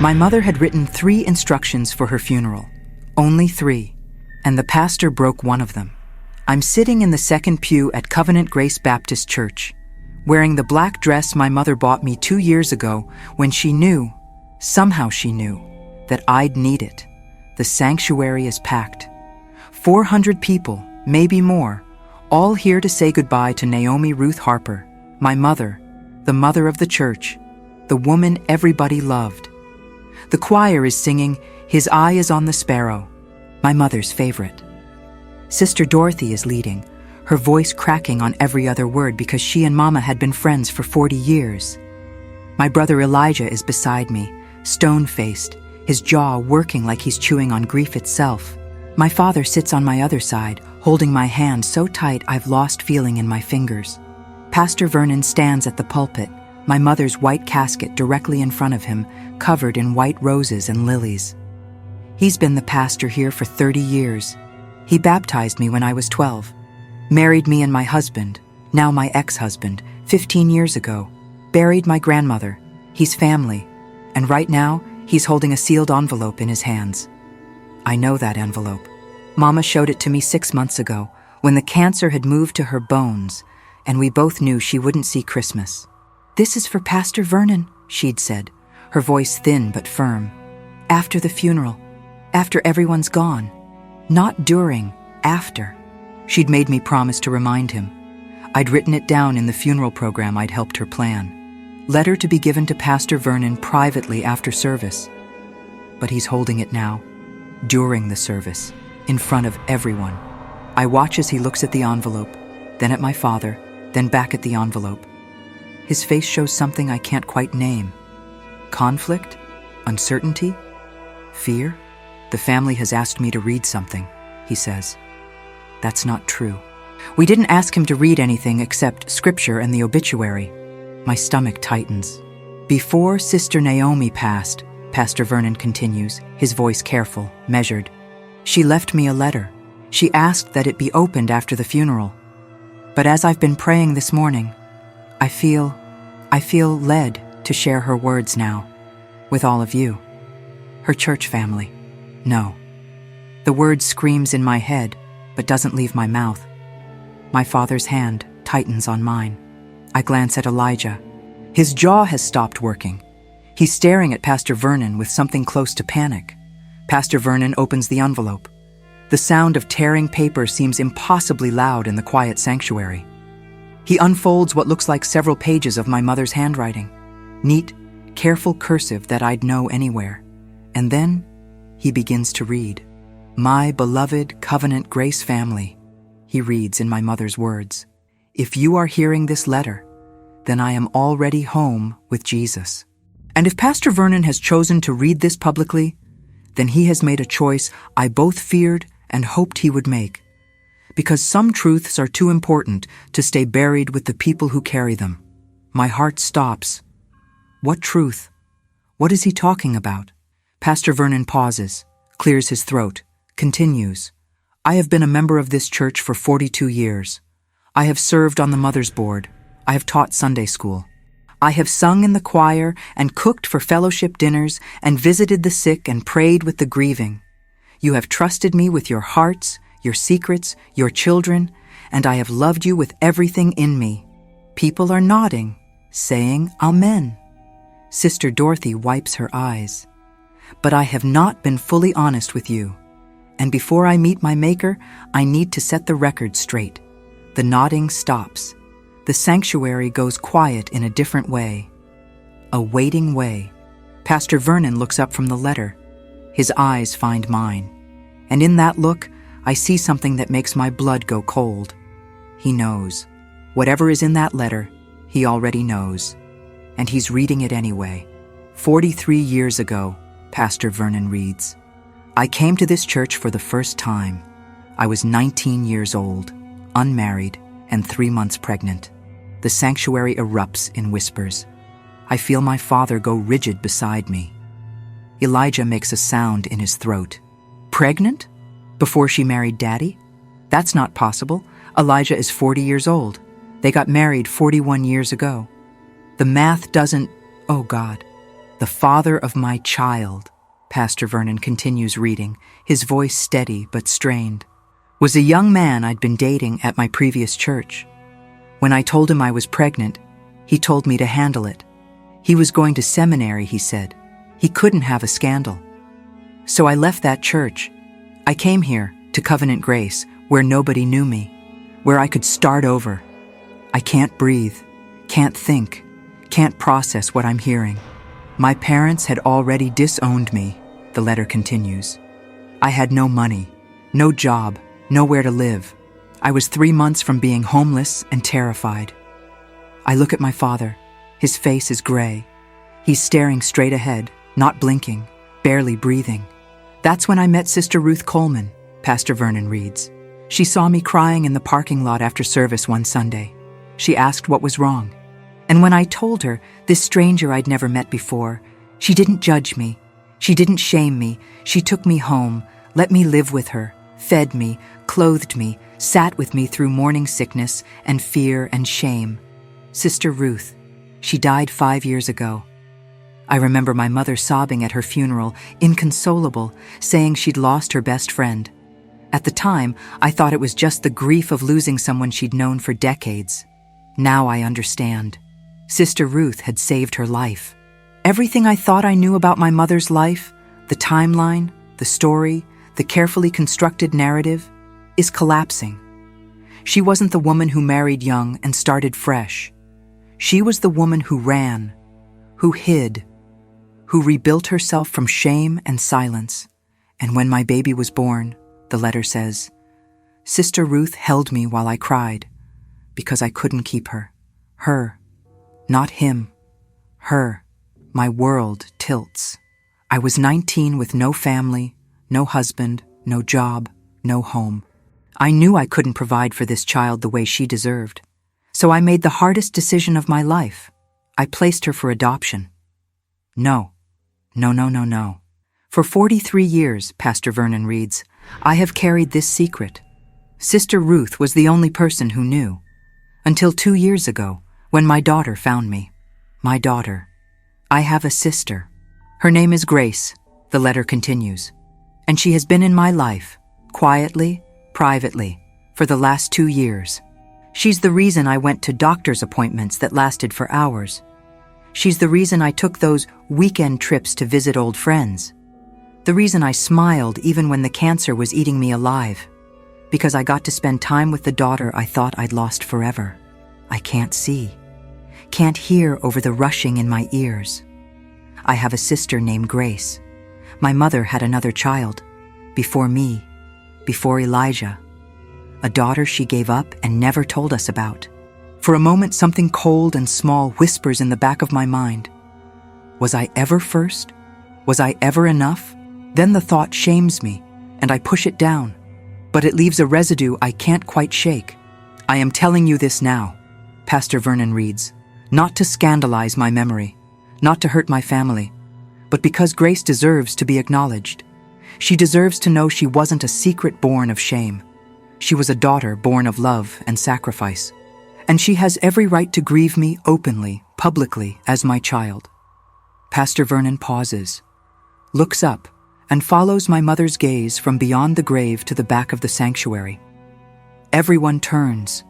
My mother had written 3 instructions for her funeral. Only 3. And the pastor broke one of them. I'm sitting in the second pew at Covenant Grace Baptist Church, wearing the black dress my mother bought me 2 years ago when she knew, somehow she knew, that I'd need it. The sanctuary is packed. 400 people, maybe more, all here to say goodbye to Naomi Ruth Harper, my mother, the mother of the church, the woman everybody loved. The choir is singing, "His Eye is on the Sparrow," my mother's favorite. Sister Dorothy is leading, her voice cracking on every other word because she and Mama had been friends for 40 years. My brother Elijah is beside me, stone-faced, his jaw working like he's chewing on grief itself. My father sits on my other side, holding my hand so tight I've lost feeling in my fingers. Pastor Vernon stands at the pulpit, my mother's white casket directly in front of him, covered in white roses and lilies. He's been the pastor here for 30 years. He baptized me when I was 12, married me and my husband, now my ex-husband, 15 years ago, buried my grandmother, he's family, and right now he's holding a sealed envelope in his hands. I know that envelope. Mama showed it to me 6 months ago, when the cancer had moved to her bones, and we both knew she wouldn't see Christmas. "This is for Pastor Vernon," she'd said, her voice thin but firm. "After the funeral, after everyone's gone. Not during, after." She'd made me promise to remind him. I'd written it down in the funeral program I'd helped her plan. Letter to be given to Pastor Vernon privately after service. But he's holding it now, during the service, in front of everyone. I watch as he looks at the envelope, then at my father, then back at the envelope. His face shows something I can't quite name. Conflict? Uncertainty? Fear? "The family has asked me to read something," he says. That's not true. We didn't ask him to read anything except scripture and the obituary. My stomach tightens. "Before Sister Naomi passed," Pastor Vernon continues, his voice careful, measured, "she left me a letter. She asked that it be opened after the funeral. But as I've been praying this morning, I feel led to share her words now, with all of you, her church family. No." The word screams in my head, but doesn't leave my mouth. My father's hand tightens on mine. I glance at Elijah. His jaw has stopped working. He's staring at Pastor Vernon with something close to panic. Pastor Vernon opens the envelope. The sound of tearing paper seems impossibly loud in the quiet sanctuary. He unfolds what looks like several pages of my mother's handwriting. Neat, careful cursive that I'd know anywhere. And then he begins to read. "My beloved Covenant Grace family," he reads in my mother's words. "If you are hearing this letter, then I am already home with Jesus." And if Pastor Vernon has chosen to read this publicly, then he has made a choice I both feared and hoped he would make. Because some truths are too important to stay buried with the people who carry them. My heart stops. What truth? What is he talking about? Pastor Vernon pauses, clears his throat, continues. "I have been a member of this church for 42 years. I have served on the Mother's Board. I have taught Sunday school. I have sung in the choir and cooked for fellowship dinners and visited the sick and prayed with the grieving. You have trusted me with your hearts, your secrets, your children, and I have loved you with everything in me." People are nodding, saying Amen. Sister Dorothy wipes her eyes. "But I have not been fully honest with you. And before I meet my Maker, I need to set the record straight." The nodding stops. The sanctuary goes quiet in a different way. A waiting way. Pastor Vernon looks up from the letter. His eyes find mine. And in that look, I see something that makes my blood go cold. He knows. Whatever is in that letter, he already knows. And he's reading it anyway. 43 years ago, Pastor Vernon reads, "I came to this church for the first time. I was 19 years old, unmarried, and 3 months pregnant. The sanctuary erupts in whispers. I feel my father go rigid beside me. Elijah makes a sound in his throat. Pregnant? Before she married Daddy? That's not possible. Elijah is 40 years old. They got married 41 years ago. The math doesn't... Oh God. The father of my child, Pastor Vernon continues reading, his voice steady but strained, was a young man I'd been dating at my previous church. When I told him I was pregnant, he told me to handle it. He was going to seminary, he said. He couldn't have a scandal. So I left that church. I came here to Covenant Grace, where nobody knew me, where I could start over. I can't breathe, can't think, can't process what I'm hearing. My parents had already disowned me, the letter continues. I had no money, no job, nowhere to live. I was 3 months from being homeless and terrified. I look at my father. His face is gray. He's staring straight ahead, not blinking, barely breathing. That's when I met Sister Ruth Coleman, Pastor Vernon reads. She saw me crying in the parking lot after service one Sunday. She asked what was wrong. And when I told her, this stranger I'd never met before, she didn't judge me. She didn't shame me. She took me home, let me live with her, fed me, clothed me, sat with me through morning sickness and fear and shame. Sister Ruth, she died 5 years ago. I remember my mother sobbing at her funeral, inconsolable, saying she'd lost her best friend. At the time, I thought it was just the grief of losing someone she'd known for decades. Now I understand. Sister Ruth had saved her life. Everything I thought I knew about my mother's life, the timeline, the story, the carefully constructed narrative, is collapsing. She wasn't the woman who married young and started fresh. She was the woman who ran, who hid, who rebuilt herself from shame and silence. And when my baby was born, the letter says, Sister Ruth held me while I cried, because I couldn't keep her. Her, not him. Her. My world tilts. I was 19 with no family, no husband, no job, no home. I knew I couldn't provide for this child the way she deserved. So I made the hardest decision of my life. I placed her for adoption. No. For 43 years, Pastor Vernon reads, I have carried this secret. Sister Ruth was the only person who knew. Until 2 years ago, when my daughter found me. My daughter. I have a sister. Her name is Grace, the letter continues. And she has been in my life, quietly, privately, for the last 2 years. She's the reason I went to doctor's appointments that lasted for hours. She's the reason I took those weekend trips to visit old friends. The reason I smiled even when the cancer was eating me alive. Because I got to spend time with the daughter I thought I'd lost forever. I can't see. Can't hear over the rushing in my ears. I have a sister named Grace. My mother had another child. Before me. Before Elijah. A daughter she gave up and never told us about. For a moment, something cold and small whispers in the back of my mind. Was I ever first? Was I ever enough? Then the thought shames me, and I push it down. But it leaves a residue I can't quite shake. I am telling you this now, Pastor Vernon reads, not to scandalize my memory, not to hurt my family, but because Grace deserves to be acknowledged. She deserves to know she wasn't a secret born of shame. She was a daughter born of love and sacrifice. And she has every right to grieve me openly, publicly, as my child. Pastor Vernon pauses, looks up, and follows my mother's gaze from beyond the grave to the back of the sanctuary. Everyone turns,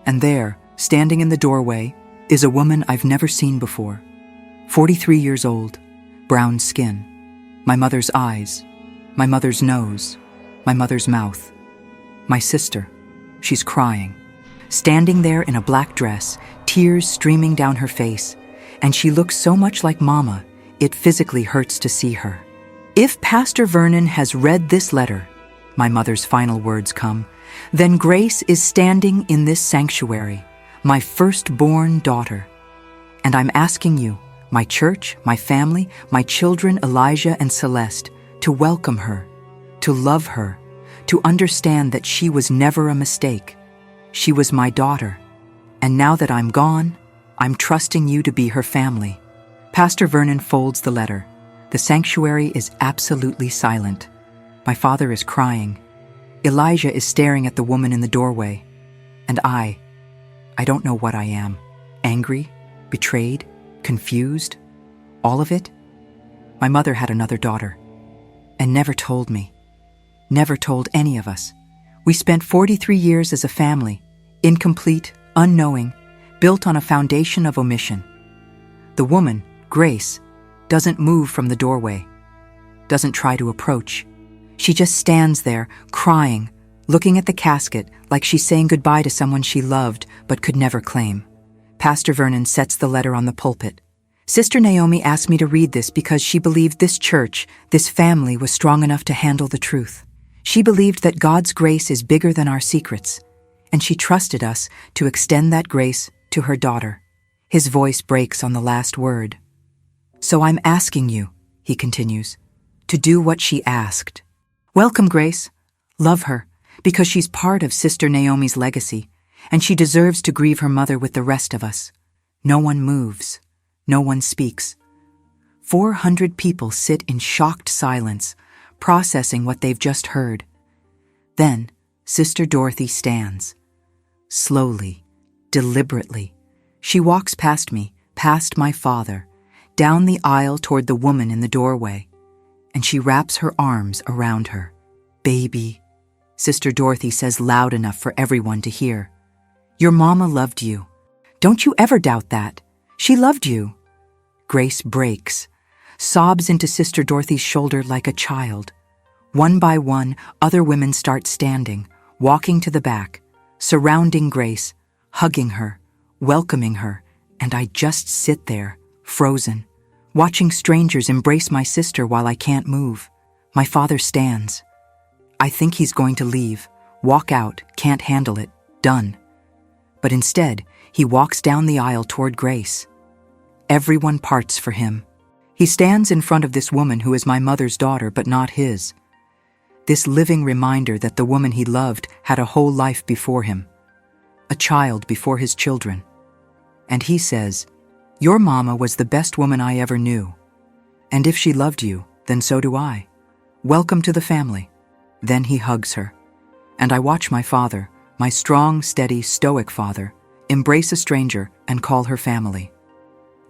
and there, standing in the doorway, is a woman I've never seen before. 43 years old, brown skin, my mother's eyes, my mother's nose, my mother's mouth. My sister, she's crying. Standing there in a black dress, tears streaming down her face, and she looks so much like Mama, it physically hurts to see her. If Pastor Vernon has read this letter, my mother's final words come, then Grace is standing in this sanctuary, my firstborn daughter. And I'm asking you, my church, my family, my children Elijah and Celeste, to welcome her, to love her, to understand that she was never a mistake. She was my daughter, and now that I'm gone, I'm trusting you to be her family. Pastor Vernon folds the letter. The sanctuary is absolutely silent. My father is crying. Elijah is staring at the woman in the doorway. And I don't know what I am. Angry? Betrayed? Confused? All of it? My mother had another daughter, and never told me. Never told any of us. We spent 43 years as a family, incomplete, unknowing, built on a foundation of omission. The woman, Grace, doesn't move from the doorway, doesn't try to approach. She just stands there, crying, looking at the casket like she's saying goodbye to someone she loved but could never claim. Pastor Vernon sets the letter on the pulpit. Sister Naomi asked me to read this because she believed this church, this family, was strong enough to handle the truth. She believed that God's grace is bigger than our secrets, and she trusted us to extend that grace to her daughter. His voice breaks on the last word. So I'm asking you, he continues, to do what she asked. Welcome Grace. Love her, because she's part of Sister Naomi's legacy, and she deserves to grieve her mother with the rest of us. No one moves. No one speaks. 400 people sit in shocked silence, processing what they've just heard. Then, Sister Dorothy stands. Slowly, deliberately, she walks past me, past my father, down the aisle toward the woman in the doorway, and she wraps her arms around her. Baby, Sister Dorothy says loud enough for everyone to hear. Your mama loved you. Don't you ever doubt that. She loved you. Grace breaks, sobs into Sister Dorothy's shoulder like a child. One by one, other women start standing, walking to the back, surrounding Grace, hugging her, welcoming her, and I just sit there, frozen, watching strangers embrace my sister while I can't move. My father stands. I think he's going to leave, walk out, can't handle it, done. But instead, he walks down the aisle toward Grace. Everyone parts for him. He stands in front of this woman who is my mother's daughter but not his. This living reminder that the woman he loved had a whole life before him, a child before his children. And he says, your mama was the best woman I ever knew. And if she loved you, then so do I. Welcome to the family. Then he hugs her. And I watch my father, my strong, steady, stoic father, embrace a stranger and call her family.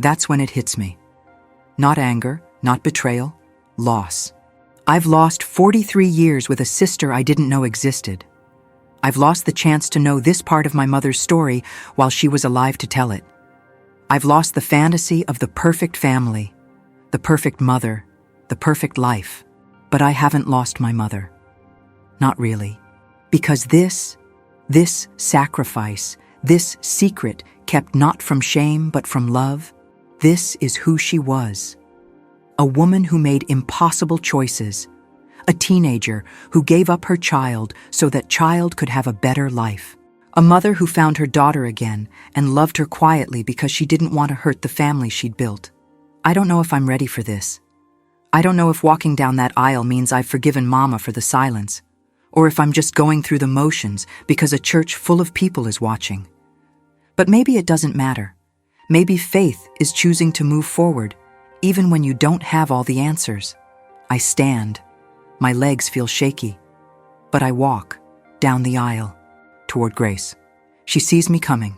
That's when it hits me. Not anger, not betrayal, loss. I've lost 43 years with a sister I didn't know existed. I've lost the chance to know this part of my mother's story while she was alive to tell it. I've lost the fantasy of the perfect family, the perfect mother, the perfect life. But I haven't lost my mother. Not really. Because this sacrifice, this secret kept not from shame but from love, this is who she was. A woman who made impossible choices. A teenager who gave up her child so that child could have a better life. A mother who found her daughter again and loved her quietly because she didn't want to hurt the family she'd built. I don't know if I'm ready for this. I don't know if walking down that aisle means I've forgiven Mama for the silence, or if I'm just going through the motions because a church full of people is watching. But maybe it doesn't matter. Maybe faith is choosing to move forward, even when you don't have all the answers. I stand. My legs feel shaky. But I walk down the aisle toward Grace. She sees me coming.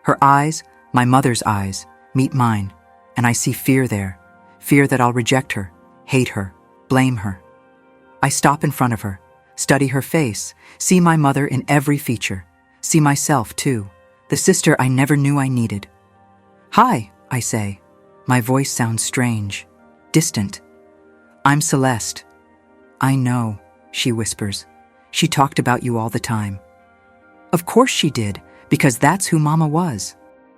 Her eyes, my mother's eyes, meet mine, and I see fear there. Fear that I'll reject her, hate her, blame her. I stop in front of her, study her face, see my mother in every feature, see myself too, the sister I never knew I needed. Hi, I say. My voice sounds strange, distant. I'm Celeste. I know, she whispers. She talked about you all the time. Of course she did, because that's who Mama was.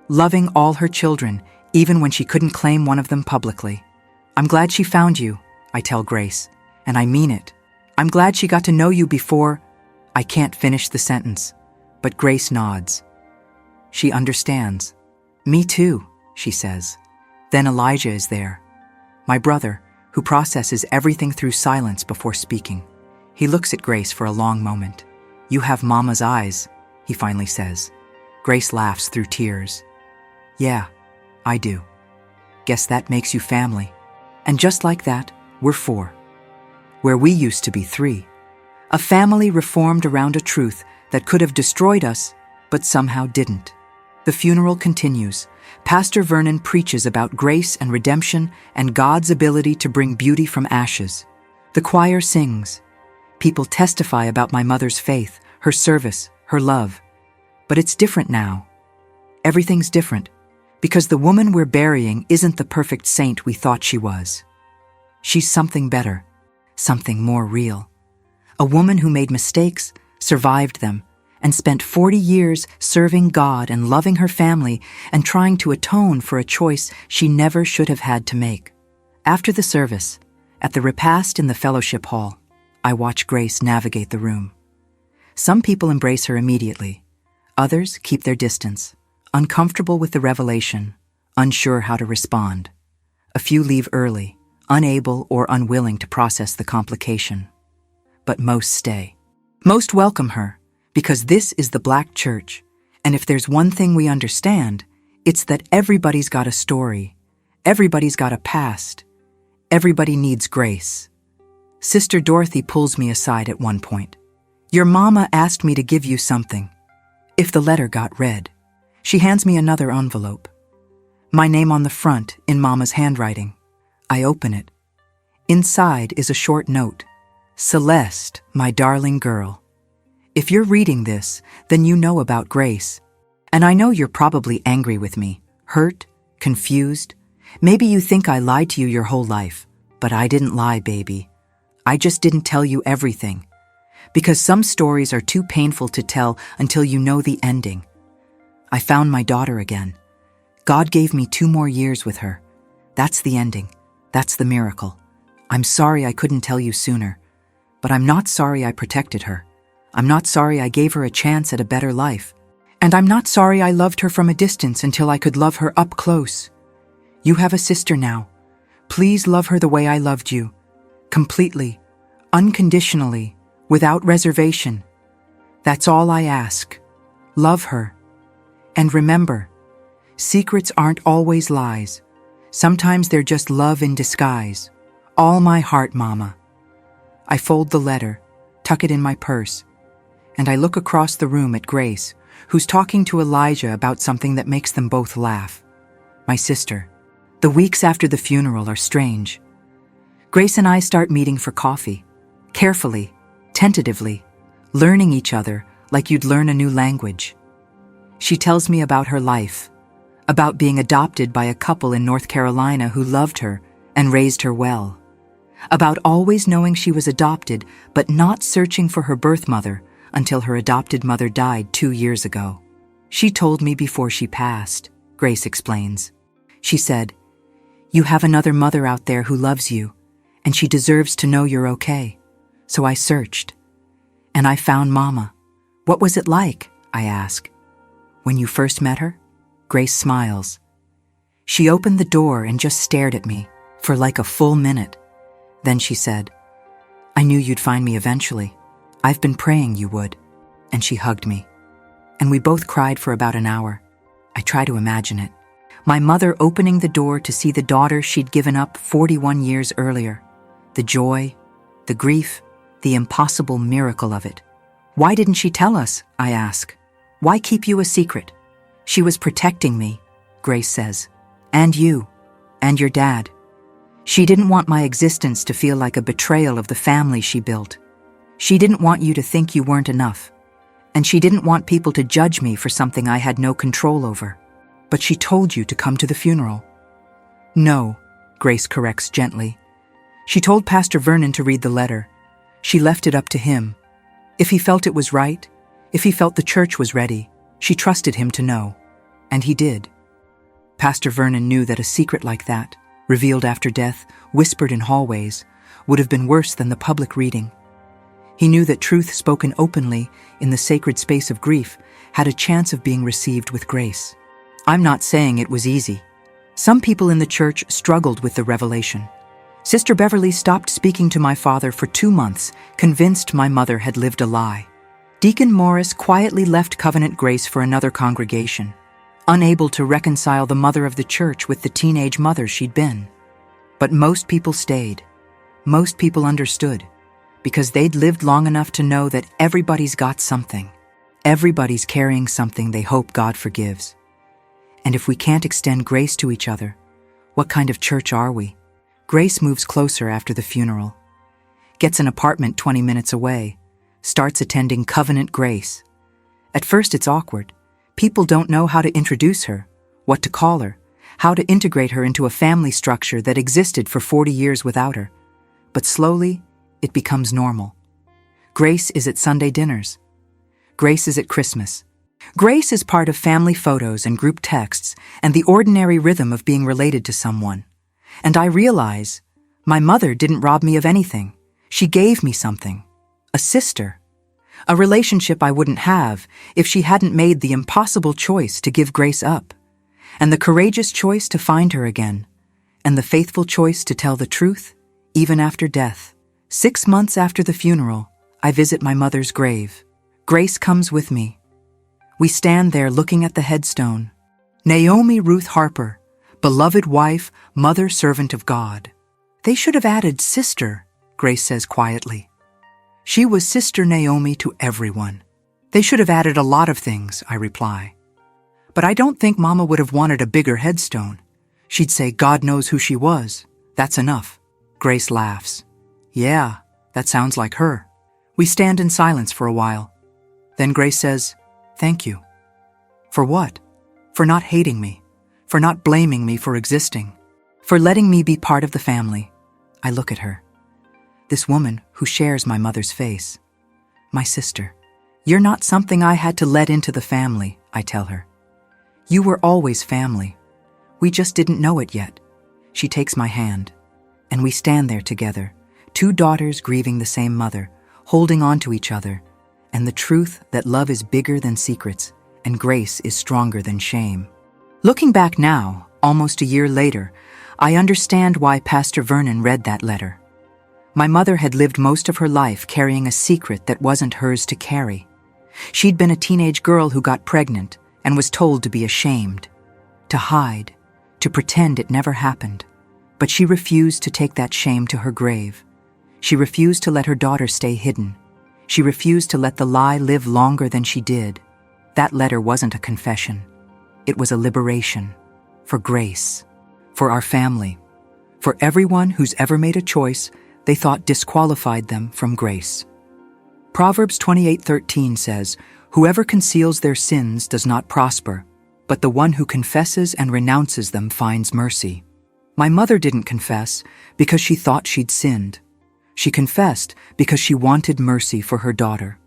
Loving all her children, even when she couldn't claim one of them publicly. I'm glad she found you, I tell Grace, and I mean it. I'm glad she got to know you before. I can't finish the sentence, but Grace nods. She understands. Me too, she says. Then Elijah is there, my brother, who processes everything through silence before speaking. He looks at Grace for a long moment. You have Mama's eyes, he finally says. Grace laughs through tears. Yeah, I do. Guess that makes you family. And just like that, we're 4. Where we used to be 3. A family reformed around a truth that could have destroyed us, but somehow didn't. The funeral continues. Pastor Vernon preaches about grace and redemption and God's ability to bring beauty from ashes. The choir sings. People testify about my mother's faith, her service, her love. But it's different now. Everything's different, because the woman we're burying isn't the perfect saint we thought she was. She's something better, something more real. A woman who made mistakes, survived them, and spent 40 years serving God and loving her family and trying to atone for a choice she never should have had to make. After the service, at the repast in the fellowship hall, I watch Grace navigate the room. Some people embrace her immediately. Others keep their distance, uncomfortable with the revelation, unsure how to respond. A few leave early, unable or unwilling to process the complication. But most stay. Most welcome her, because this is the Black church, and if there's one thing we understand, it's that everybody's got a story, everybody's got a past, everybody needs grace. Sister Dorothy pulls me aside at one point. Your mama asked me to give you something. If the letter got read, she hands me another envelope. My name on the front in Mama's handwriting. I open it. Inside is a short note. Celeste, my darling girl. If you're reading this, then you know about Grace. And I know you're probably angry with me, hurt, confused. Maybe you think I lied to you your whole life, but I didn't lie, baby. I just didn't tell you everything. Because some stories are too painful to tell until you know the ending. I found my daughter again. God gave me 2 more years with her. That's the ending. That's the miracle. I'm sorry I couldn't tell you sooner. But I'm not sorry I protected her. I'm not sorry I gave her a chance at a better life. And I'm not sorry I loved her from a distance until I could love her up close. You have a sister now. Please love her the way I loved you. Completely, unconditionally, without reservation. That's all I ask. Love her. And remember, secrets aren't always lies. Sometimes they're just love in disguise. All my heart, Mama. I fold the letter, tuck it in my purse, and I look across the room at Grace, who's talking to Elijah about something that makes them both laugh. My sister. The weeks after the funeral are strange. Grace and I start meeting for coffee, carefully, tentatively, learning each other like you'd learn a new language. She tells me about her life, about being adopted by a couple in North Carolina who loved her and raised her well, about always knowing she was adopted but not searching for her birth mother until her adopted mother died 2 years ago. She told me before she passed, Grace explains. She said, "You have another mother out there who loves you, and she deserves to know you're okay." So I searched, and I found Mama. What was it like? I ask. When you first met her? Grace smiles. She opened the door and just stared at me for like a full minute. Then she said, "I knew you'd find me eventually. I've been praying you would." And she hugged me. And we both cried for about an hour. I try to imagine it. My mother opening the door to see the daughter she'd given up 41 years earlier. The joy, the grief, the impossible miracle of it. Why didn't she tell us? I ask. Why keep you a secret? She was protecting me, Grace says. And you. And your dad. She didn't want my existence to feel like a betrayal of the family she built. She didn't want you to think you weren't enough. And she didn't want people to judge me for something I had no control over. But she told you to come to the funeral. No, Grace corrects gently. She told Pastor Vernon to read the letter. She left it up to him. If he felt it was right, if he felt the church was ready, she trusted him to know. And he did. Pastor Vernon knew that a secret like that, revealed after death, whispered in hallways, would have been worse than the public reading. He knew that truth spoken openly in the sacred space of grief had a chance of being received with grace. I'm not saying it was easy. Some people in the church struggled with the revelation. Sister Beverly stopped speaking to my father for 2 months, convinced my mother had lived a lie. Deacon Morris quietly left Covenant Grace for another congregation, unable to reconcile the mother of the church with the teenage mother she'd been. But most people stayed. Most people understood, because they'd lived long enough to know that everybody's got something. Everybody's carrying something they hope God forgives. And if we can't extend grace to each other, what kind of church are we? Grace moves closer after the funeral, gets an apartment 20 minutes away, starts attending Covenant Grace. At first it's awkward. People don't know how to introduce her, what to call her, how to integrate her into a family structure that existed for 40 years without her. But slowly, it becomes normal. Grace is at Sunday dinners. Grace is at Christmas. Grace is part of family photos and group texts and the ordinary rhythm of being related to someone. And I realize, my mother didn't rob me of anything. She gave me something. A sister. A relationship I wouldn't have if she hadn't made the impossible choice to give Grace up, and the courageous choice to find her again, and the faithful choice to tell the truth, even after death. 6 months after the funeral, I visit my mother's grave. Grace comes with me. We stand there looking at the headstone. Naomi Ruth Harper, beloved wife, mother, servant of God. They should have added sister, Grace says quietly. She was Sister Naomi to everyone. They should have added a lot of things, I reply. But I don't think Mama would have wanted a bigger headstone. She'd say God knows who she was. That's enough. Grace laughs. Yeah, that sounds like her. We stand in silence for a while. Then Grace says, thank you. For what? For not hating me. For not blaming me for existing. For letting me be part of the family. I look at her. This woman who shares my mother's face. My sister. You're not something I had to let into the family, I tell her. You were always family. We just didn't know it yet. She takes my hand, and we stand there together, 2 daughters grieving the same mother, holding on to each other, and the truth that love is bigger than secrets, and grace is stronger than shame. Looking back now, almost a year later, I understand why Pastor Vernon read that letter. My mother had lived most of her life carrying a secret that wasn't hers to carry. She'd been a teenage girl who got pregnant and was told to be ashamed, to hide, to pretend it never happened. But she refused to take that shame to her grave. She refused to let her daughter stay hidden. She refused to let the lie live longer than she did. That letter wasn't a confession. It was a liberation. For Grace. For our family. For everyone who's ever made a choice they thought disqualified them from grace. Proverbs 28:13 says, whoever conceals their sins does not prosper, but the one who confesses and renounces them finds mercy. My mother didn't confess because she thought she'd sinned. She confessed because she wanted mercy for her daughter.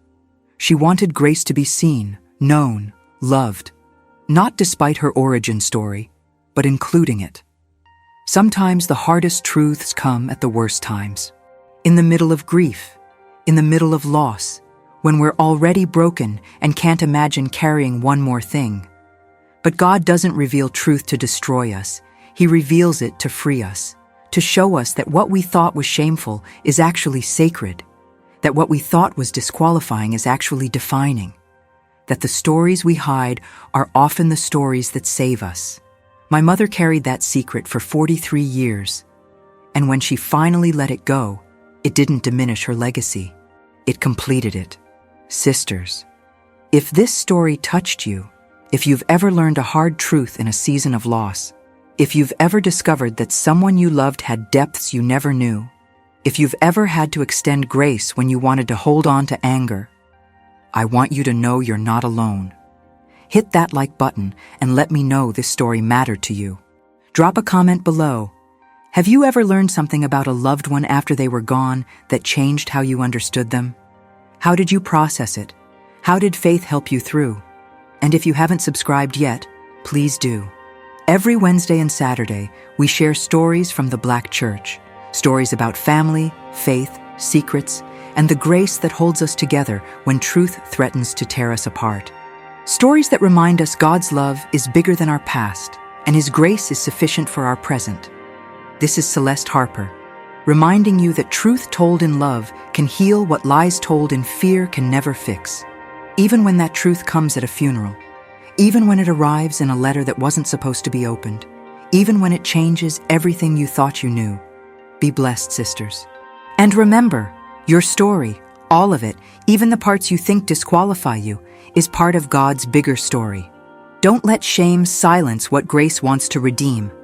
She wanted Grace to be seen, known, loved, not despite her origin story, but including it. Sometimes the hardest truths come at the worst times. In the middle of grief, in the middle of loss, when we're already broken and can't imagine carrying one more thing. But God doesn't reveal truth to destroy us. He reveals it to free us, to show us that what we thought was shameful is actually sacred, that what we thought was disqualifying is actually defining, that the stories we hide are often the stories that save us. My mother carried that secret for 43 years, and when she finally let it go, it didn't diminish her legacy. It completed it. Sisters, if this story touched you, if you've ever learned a hard truth in a season of loss, if you've ever discovered that someone you loved had depths you never knew, if you've ever had to extend grace when you wanted to hold on to anger, I want you to know you're not alone. Hit that like button and let me know this story mattered to you. Drop a comment below. Have you ever learned something about a loved one after they were gone that changed how you understood them? How did you process it? How did faith help you through? And if you haven't subscribed yet, please do. Every Wednesday and Saturday, we share stories from the Black Church, stories about family, faith, secrets, and the grace that holds us together when truth threatens to tear us apart. Stories that remind us God's love is bigger than our past, and His grace is sufficient for our present. This is Celeste Harper, reminding you that truth told in love can heal what lies told in fear can never fix. Even when that truth comes at a funeral, even when it arrives in a letter that wasn't supposed to be opened, even when it changes everything you thought you knew. Be blessed, sisters. And remember, your story, all of it, even the parts you think disqualify you, is part of God's bigger story. Don't let shame silence what grace wants to redeem.